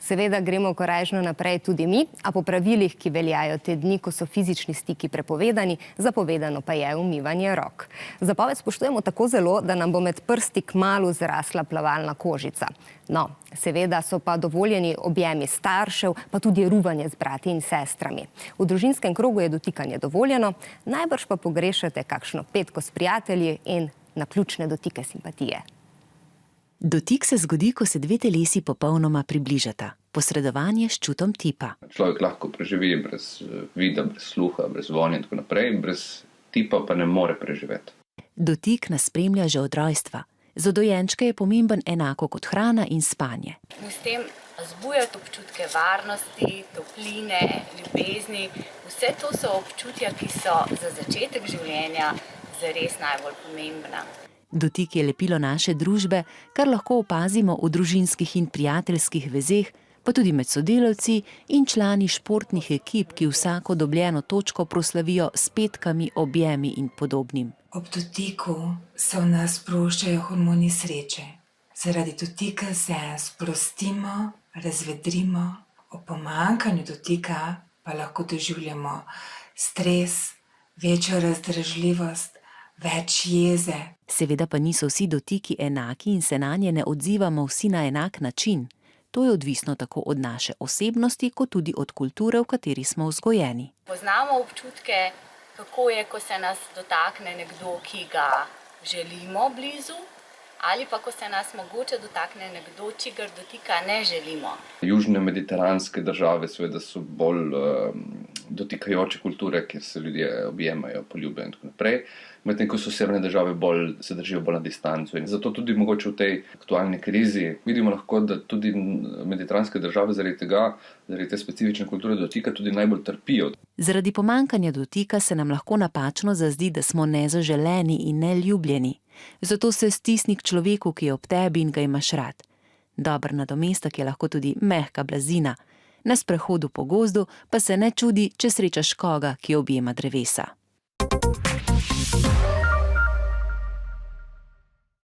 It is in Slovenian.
Seveda gremo korajžno naprej tudi mi, a po pravilih, ki veljajo te dni, ko so fizični stiki prepovedani, zapovedano pa je umivanje rok. Zapoved spoštujemo tako zelo, da nam bo med prsti kmalu zrasla plavalna kožica. No, seveda so pa dovoljeni objemi staršev, pa tudi ruvanje z brati in sestrami. V družinskem krogu je dotikanje dovoljeno, najbrž pa pogrešate kakšno petko s prijatelji in naključne dotike simpatije. Dotik se zgodi, ko se dve telesi popolnoma približata. Posredovanje s čutom tipa. Človek lahko preživi brez vida, brez sluha, brez vonja in tako naprej, brez tipa pa ne more preživeti. Dotik nas spremlja že od rojstva. Za dojenčke je pomemben enako kot hrana in spanje. S tem zbujati občutke varnosti, topline, ljubezni. Vse to so občutja, ki so za začetek življenja zares najbolj pomembna. Dotik je lepilo naše družbe, kar lahko opazimo v družinskih in prijateljskih vezeh, pa tudi med sodelavci in člani športnih ekip, ki vsako dobljeno točko proslavijo s petkami, objemi in podobnim. Ob dotiku se v nas sproščajo hormoni sreče. Zaradi dotika se sprostimo, razvedrimo. Ob pomanjkanju dotika pa lahko doživljamo stres, večjo razdražljivost, več jeze. Seveda pa niso vsi dotiki enaki in se nanje ne odzivamo vsi na enak način. To je odvisno tako od naše osebnosti, kot tudi od kulture, v kateri smo vzgojeni. Poznamo občutke, kako je, ko se nas dotakne nekdo, ki ga želimo blizu, ali pa ko se nas mogoče dotakne nekdo, čigar dotika ne želimo. Južne mediteranske države seveda so bolj dotikajoče kulture, kjer se ljudje objemajo, poljubijo in tako naprej. Medtem ko so severne države se držijo bolj na distanco. In zato tudi mogoče v tej aktualni krizi vidimo lahko, da tudi mediteranske države zaradi te specifične kulture dotika tudi najbolj trpijo. Zaradi pomanjkanja dotika se nam lahko napačno zazdi, da smo nezaželeni in neljubljeni. Zato se stisni k človeku, ki je ob tebi in ga imaš rad. Dober nadomestek je lahko tudi mehka blazina. Na sprehodu po gozdu pa se ne čudi, če srečaš koga, ki objema drevesa.